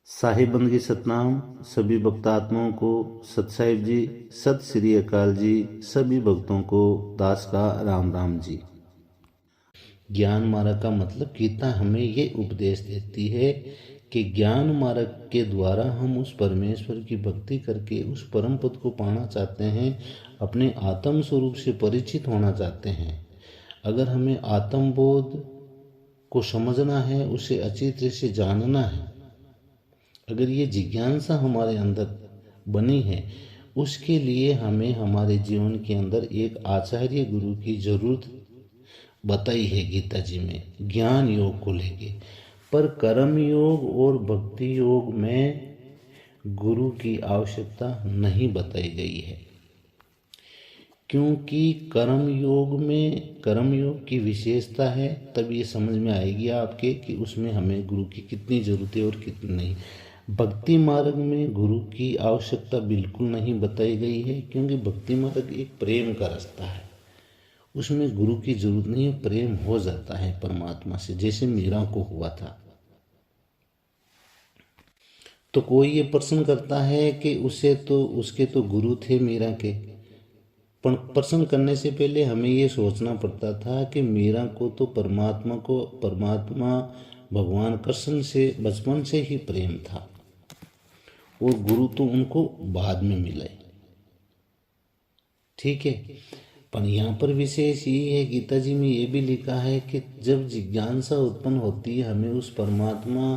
साहिबंद की सतनाम। सभी भक्तात्माओं को सत साहिब जी, सत श्री अकाल जी। सभी भक्तों को दास का राम राम जी। ज्ञान मार्ग का मतलब गीता हमें ये उपदेश देती है कि ज्ञान मार्ग के द्वारा हम उस परमेश्वर की भक्ति करके उस परम पद को पाना चाहते हैं, अपने आत्म स्वरूप से परिचित होना चाहते हैं। अगर हमें आत्मबोध को समझना है, उसे अच्छी तरह से जानना है, अगर ये जिज्ञासा हमारे अंदर बनी है, उसके लिए हमें हमारे जीवन के अंदर एक आचार्य गुरु की जरूरत बताई है गीता जी में, ज्ञान योग को लेके। पर कर्म योग और भक्ति योग में गुरु की आवश्यकता नहीं बताई गई है, क्योंकि कर्म योग की विशेषता है। तब ये समझ में आएगी आपके कि उसमें हमें गुरु की कितनी जरूरत है और कितनी नहीं। भक्ति मार्ग में गुरु की आवश्यकता बिल्कुल नहीं बताई गई है, क्योंकि भक्ति मार्ग एक प्रेम का रास्ता है, उसमें गुरु की जरूरत नहीं है, प्रेम हो जाता है परमात्मा से, जैसे मीरा को हुआ था। तो कोई ये प्रश्न करता है कि उसके तो गुरु थे मीरा के, पर प्रश्न करने से पहले हमें ये सोचना पड़ता था कि मीरा को तो परमात्मा भगवान कृष्ण से बचपन से ही प्रेम था, और गुरु तो उनको बाद में मिले। ठीक है, पर यहाँ पर विशेष ये है, गीता जी में ये भी लिखा है कि जब जिज्ञासा उत्पन्न होती है, हमें उस परमात्मा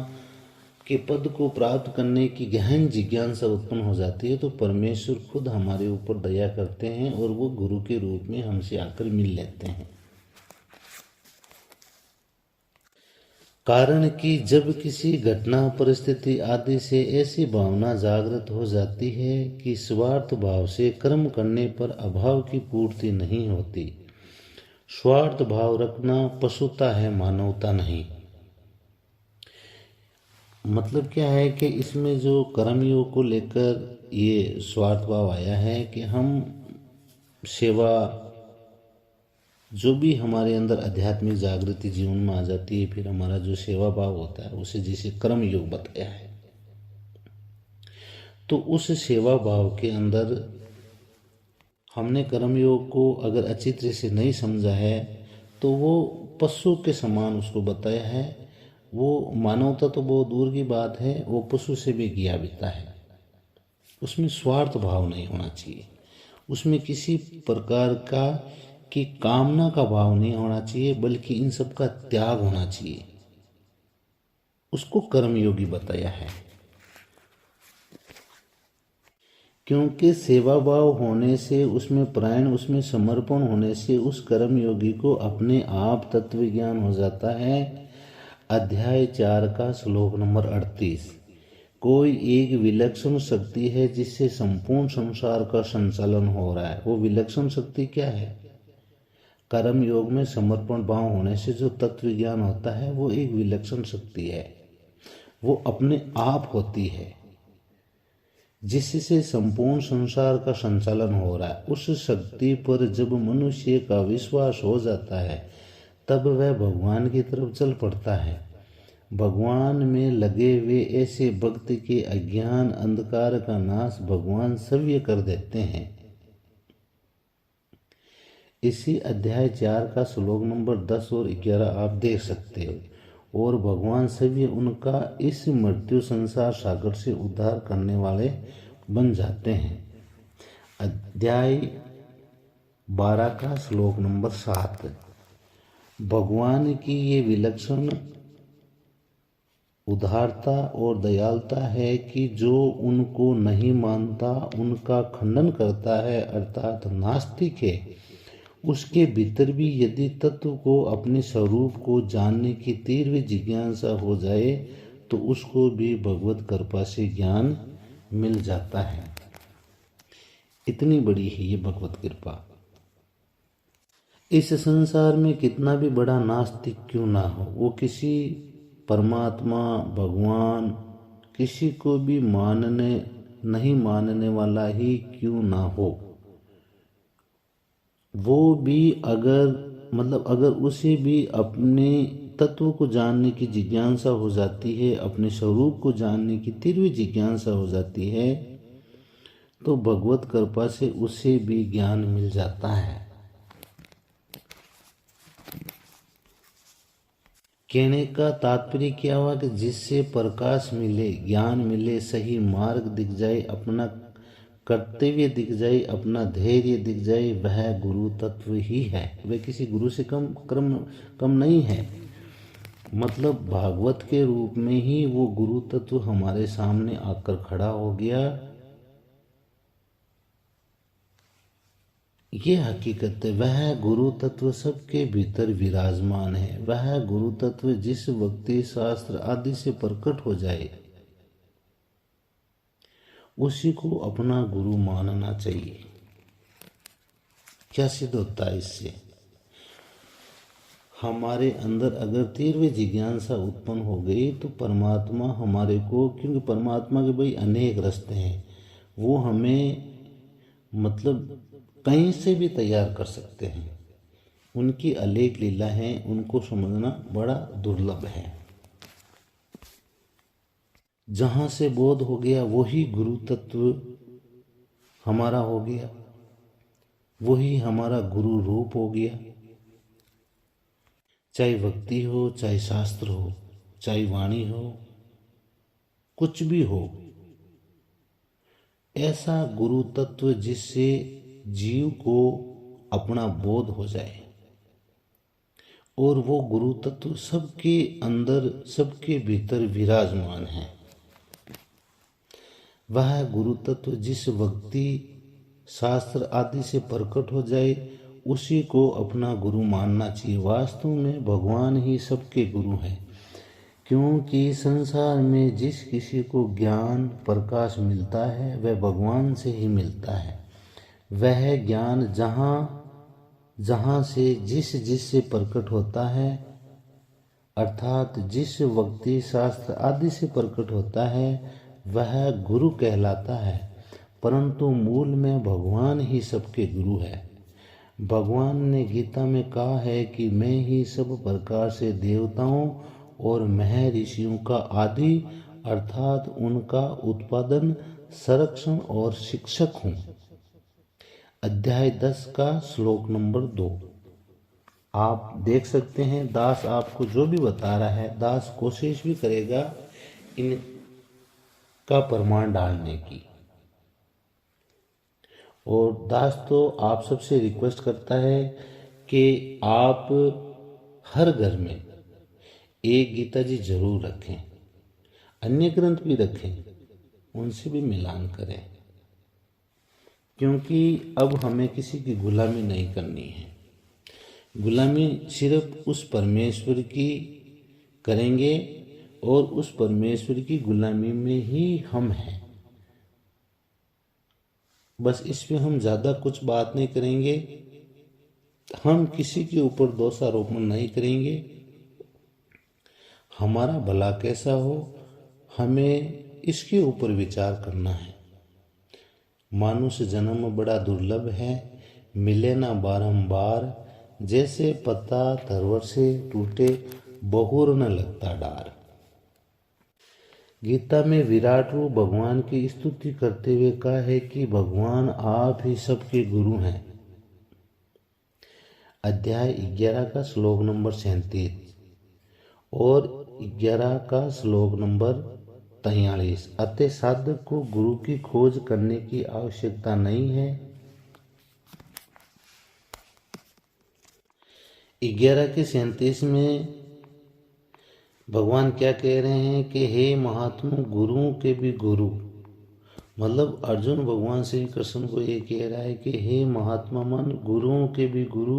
के पद को प्राप्त करने की गहन जिज्ञासा उत्पन्न हो जाती है, तो परमेश्वर खुद हमारे ऊपर दया करते हैं और वो गुरु के रूप में हमसे आकर मिल लेते हैं। कारण कि जब किसी घटना, परिस्थिति आदि से ऐसी भावना जागृत हो जाती है कि स्वार्थ भाव से कर्म करने पर अभाव की पूर्ति नहीं होती। स्वार्थ भाव रखना पशुता है, मानवता नहीं। मतलब क्या है कि इसमें जो कर्मयोग को लेकर ये स्वार्थ भाव आया है कि हम सेवा, जो भी हमारे अंदर आध्यात्मिक जागृति जीवन में आ जाती है, फिर हमारा जो सेवा भाव होता है, उसे जिसे कर्म योग बताया है, तो उस सेवा भाव के अंदर हमने कर्म योग को अगर अच्छी तरह से नहीं समझा है, तो वो पशु के समान उसको बताया है। वो मानवता तो बहुत दूर की बात है, वो पशु से भी गिया बीता है। उसमें स्वार्थ भाव नहीं होना चाहिए, उसमें किसी प्रकार का की कामना का भाव नहीं होना चाहिए, बल्कि इन सब का त्याग होना चाहिए। उसको कर्मयोगी बताया है, क्योंकि सेवा भाव होने से, उसमें प्राण, उसमें समर्पण होने से उस कर्मयोगी को अपने आप तत्व ज्ञान हो जाता है। अध्याय 4 का श्लोक नंबर 38। कोई एक विलक्षण शक्ति है जिससे संपूर्ण संसार का संचालन हो रहा है। वो विलक्षण शक्ति क्या है? कर्म योग में समर्पण भाव होने से जो तत्व ज्ञान होता है, वो एक विलक्षण शक्ति है, वो अपने आप होती है, जिससे संपूर्ण संसार का संचालन हो रहा है। उस शक्ति पर जब मनुष्य का विश्वास हो जाता है, तब वह भगवान की तरफ चल पड़ता है। भगवान में लगे हुए ऐसे भक्त के अज्ञान अंधकार का नाश भगवान सव्य कर देते हैं। इसी अध्याय 4 का श्लोक नंबर 10 और 11 आप देख सकते हो। और भगवान सभी उनका इस मृत्यु संसार सागर से उद्धार करने वाले बन जाते हैं। अध्याय 12 का श्लोक नंबर 7। भगवान की ये विलक्षण उदारता और दयालुता है कि जो उनको नहीं मानता उनका खंडन करता है, अर्थात नास्तिक है, उसके भीतर भी यदि तत्व को, अपने स्वरूप को जानने की तीव्र जिज्ञासा हो जाए, तो उसको भी भगवत कृपा से ज्ञान मिल जाता है। इतनी बड़ी है ये भगवत कृपा। इस संसार में कितना भी बड़ा नास्तिक क्यों ना हो, वो किसी परमात्मा, भगवान, किसी को भी नहीं मानने वाला ही क्यों ना हो, वो भी अगर उसे भी अपने तत्व को जानने की जिज्ञासा हो जाती है, अपने स्वरूप को जानने की तीव्र जिज्ञासा हो जाती है, तो भगवत कृपा से उसे भी ज्ञान मिल जाता है। कहने का तात्पर्य क्या हुआ कि जिससे प्रकाश मिले, ज्ञान मिले, सही मार्ग दिख जाए, अपना कर्तव्य दिख जाए, अपना धैर्य दिख जाए, वह गुरु तत्व ही है। वह किसी गुरु से कम नहीं है। मतलब भागवत के रूप में ही वो गुरु तत्व हमारे सामने आकर खड़ा हो गया। ये हकीकत है। वह गुरु तत्व सबके भीतर विराजमान है। वह गुरु तत्व जिस भक्ति शास्त्र आदि से प्रकट हो जाए, उसी को अपना गुरु मानना चाहिए। क्या सिद्ध होता है इससे? हमारे अंदर अगर तीव्र जिज्ञासा उत्पन्न हो गई तो परमात्मा हमारे को, क्योंकि परमात्मा के भाई अनेक रास्ते हैं, वो हमें मतलब कहीं से भी तैयार कर सकते हैं। उनकी अलेख लीला है, उनको समझना बड़ा दुर्लभ है। जहाँ से बोध हो गया वही गुरु तत्व हमारा हो गया, वही हमारा गुरु रूप हो गया। चाहे भक्ति हो, चाहे शास्त्र हो, चाहे वाणी हो, कुछ भी हो, ऐसा गुरु तत्व जिससे जीव को अपना बोध हो जाए, और वो गुरु तत्व सबके अंदर, सबके भीतर विराजमान है। वह गुरु तत्व जिस भक्ति शास्त्र आदि से प्रकट हो जाए, उसी को अपना गुरु मानना चाहिए। वास्तव में भगवान ही सबके गुरु हैं, क्योंकि संसार में जिस किसी को ज्ञान प्रकाश मिलता है वह भगवान से ही मिलता है। वह ज्ञान जहाँ से जिस से प्रकट होता है, अर्थात जिस भक्ति शास्त्र आदि से प्रकट होता है, वह गुरु कहलाता है। परंतु मूल में भगवान ही सबके गुरु है। भगवान ने गीता में कहा है कि मैं ही सब प्रकार से देवताओं और महर्षियों का आदि, अर्थात उनका उत्पादन, संरक्षण और शिक्षक हूँ। अध्याय 10 का श्लोक नंबर 2 आप देख सकते हैं। दास आपको जो भी बता रहा है, दास कोशिश भी करेगा इनका प्रमाण डालने की। और दास तो आप सबसे रिक्वेस्ट करता है कि आप हर घर में एक गीता जी जरूर रखें, अन्य ग्रंथ भी रखें, उनसे भी मिलान करें, क्योंकि अब हमें किसी की गुलामी नहीं करनी है। गुलामी सिर्फ उस परमेश्वर की करेंगे, और उस परमेश्वर की गुलामी में ही हम हैं। बस इस पे हम ज़्यादा कुछ बात नहीं करेंगे, हम किसी के ऊपर दोषारोपण नहीं करेंगे। हमारा भला कैसा हो, हमें इसके ऊपर विचार करना है। मानुष जन्म बड़ा दुर्लभ है, मिले ना बारंबार, जैसे पत्ता तरवर से टूटे, बहुर न लगता डार। गीता में विराट रूप भगवान की स्तुति करते हुए कहा है कि भगवान आप ही सबके गुरु हैं। अध्याय 11 का श्लोक नंबर 37 और 11 का श्लोक नंबर 43। अतः साधक को गुरु की खोज करने की आवश्यकता नहीं है। 11 के 37 में भगवान क्या कह रहे हैं कि हे महात्मा, गुरुओं के भी गुरु, मतलब अर्जुन भगवान श्री कृष्ण को ये कह रहा है कि हे महात्मा मन, गुरुओं के भी गुरु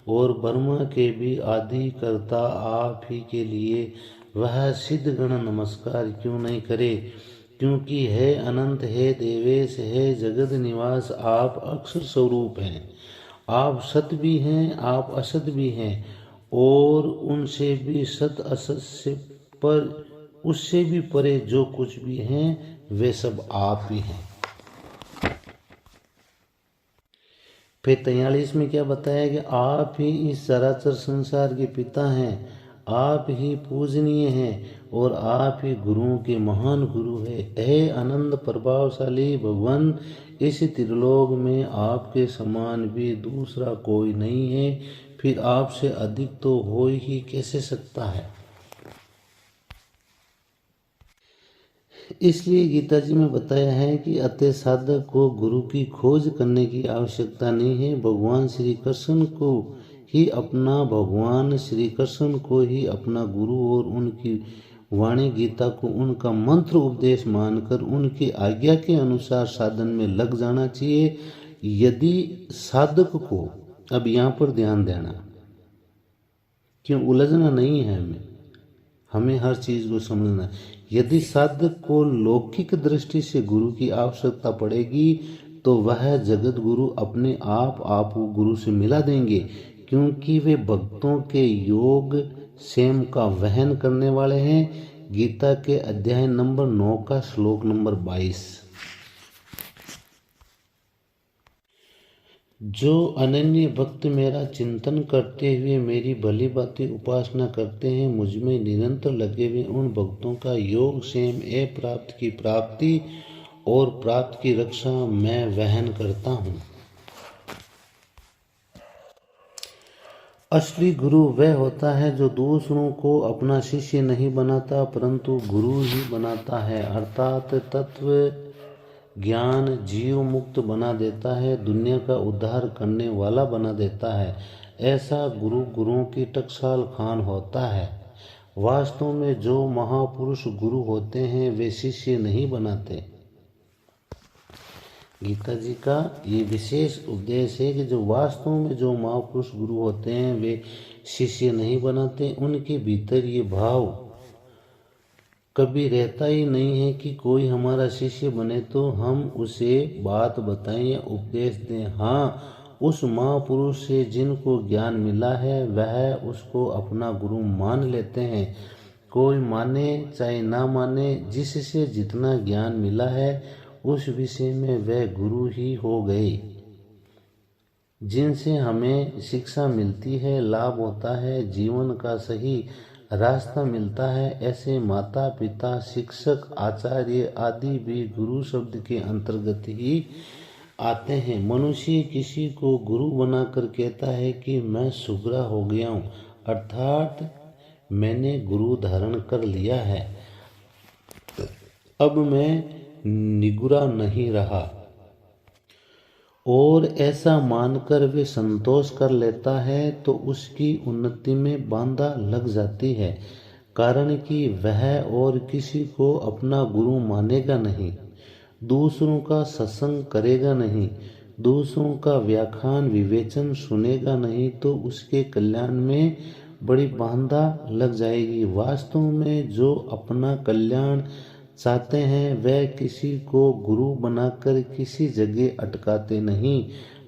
और ब्रह्मा के भी आदि कर्ता आप ही के लिए वह सिद्ध गण नमस्कार क्यों नहीं करे, क्योंकि है अनंत, है देवेश, है जगत निवास, आप अक्षर स्वरूप हैं। आप सत भी हैं, आप असत भी हैं, और उनसे भी सत असत से पर, उससे भी परे जो कुछ भी हैं वे सब आप ही हैं। फिर 43 में क्या बताया कि आप ही इस चराचर संसार के पिता हैं, आप ही पूजनीय हैं और आप ही गुरुओं के महान गुरु हैं। हे आनंद प्रभावशाली भगवान, इस त्रिलोक में आपके समान भी दूसरा कोई नहीं है, फिर आपसे अधिक तो हो ही कैसे सकता है। इसलिए गीता जी में बताया है कि अतः साधक को गुरु की खोज करने की आवश्यकता नहीं है। भगवान श्री कृष्ण को ही अपना गुरु और उनकी वाणी गीता को उनका मंत्र उपदेश मानकर उनकी आज्ञा के अनुसार साधन में लग जाना चाहिए। यदि साधक को, अब यहाँ पर ध्यान देना, क्यों उलझना नहीं है, हमें हर चीज को समझना है। यदि साधक को लौकिक दृष्टि से गुरु की आवश्यकता पड़ेगी तो वह जगत गुरु अपने आप गुरु से मिला देंगे, क्योंकि वे भक्तों के योग सेम का वहन करने वाले हैं। गीता के अध्याय नंबर 9 का श्लोक नंबर 22। जो अनन्य भक्त मेरा चिंतन करते हुए मेरी भली भांति उपासना करते हैं, मुझ में निरंतर लगे हुए उन भक्तों का योग क्षेम प्राप्त की प्राप्ति और प्राप्त की रक्षा मैं वहन करता हूँ। असली गुरु वह होता है जो दूसरों को अपना शिष्य नहीं बनाता परंतु गुरु ही बनाता है, अर्थात तत्व ज्ञान जीव मुक्त बना देता है, दुनिया का उद्धार करने वाला बना देता है। ऐसा गुरु गुरुओं की टकसाल खान होता है। वास्तव में जो महापुरुष गुरु होते हैं वे शिष्य नहीं बनाते। गीता जी का ये विशेष उपदेश है कि जो वास्तव में जो महापुरुष गुरु होते हैं वे शिष्य नहीं बनाते। उनके भीतर ये भाव कभी रहता ही नहीं है कि कोई हमारा शिष्य बने तो हम उसे बात बताएं या उपदेश दें। हाँ, उस महापुरुष से जिनको ज्ञान मिला है वह उसको अपना गुरु मान लेते हैं। कोई माने चाहे ना माने, जिससे जितना ज्ञान मिला है उस विषय में वह गुरु ही हो गए। जिनसे हमें शिक्षा मिलती है, लाभ होता है, जीवन का सही रास्ता मिलता है, ऐसे माता पिता शिक्षक आचार्य आदि भी गुरु शब्द के अंतर्गत ही आते हैं। मनुष्य किसी को गुरु बनाकर कहता है कि मैं सुगरा हो गया हूँ, अर्थात मैंने गुरु धारण कर लिया है, अब मैं निगुरा नहीं रहा, और ऐसा मानकर वे संतोष कर लेता है तो उसकी उन्नति में बाधा लग जाती है। कारण कि वह और किसी को अपना गुरु मानेगा नहीं, दूसरों का सत्संग करेगा नहीं, दूसरों का व्याख्यान विवेचन सुनेगा नहीं, तो उसके कल्याण में बड़ी बाधा लग जाएगी। वास्तव में जो अपना कल्याण चाहते हैं वह किसी को गुरु बनाकर किसी जगह अटकाते नहीं,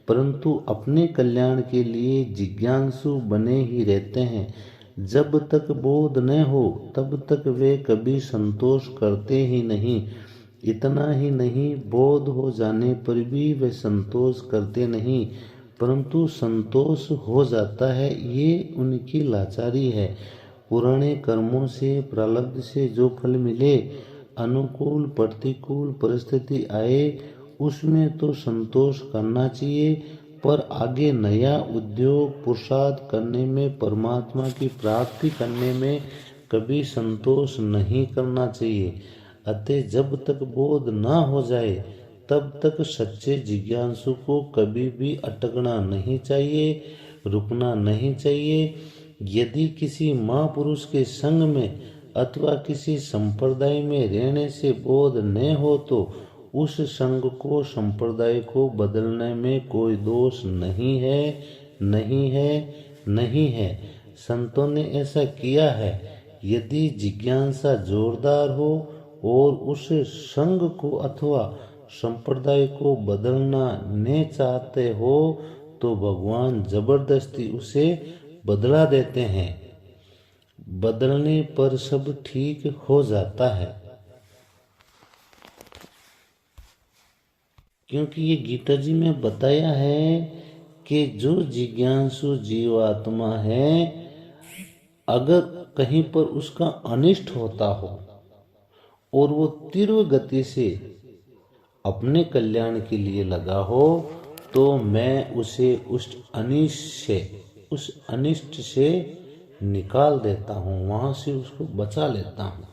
परंतु अपने कल्याण के लिए जिज्ञासु बने ही रहते हैं। जब तक बोध न हो तब तक वे कभी संतोष करते ही नहीं। इतना ही नहीं, बोध हो जाने पर भी वे संतोष करते नहीं, परंतु संतोष हो जाता है, ये उनकी लाचारी है। पुराने कर्मों से प्रारब्ध से जो फल मिले, अनुकूल प्रतिकूल परिस्थिति आए, उसमें तो संतोष करना चाहिए, पर आगे नया उद्योग पुरुषार्थ करने में, परमात्मा की प्राप्ति करने में कभी संतोष नहीं करना चाहिए। अतः जब तक बोध ना हो जाए तब तक सच्चे जिज्ञासु को कभी भी अटकना नहीं चाहिए, रुकना नहीं चाहिए। यदि किसी महापुरुष के संग में अथवा किसी संप्रदाय में रहने से बोध न हो तो उस संग को संप्रदाय को बदलने में कोई दोष नहीं है, नहीं है, नहीं है। संतों ने ऐसा किया है। यदि जिज्ञासा जोरदार हो और उस संग को अथवा संप्रदाय को बदलना न चाहते हो तो भगवान जबरदस्ती उसे बदला देते हैं। बदलने पर सब ठीक हो जाता है, क्योंकि ये गीता जी में बताया है कि जो जिज्ञासु जीवात्मा है, अगर कहीं पर उसका अनिष्ट होता हो और वो तीव्र गति से अपने कल्याण के लिए लगा हो, तो मैं उसे उस अनिष्ट से निकाल देता हूँ, वहां से उसको बचा लेता हूँ।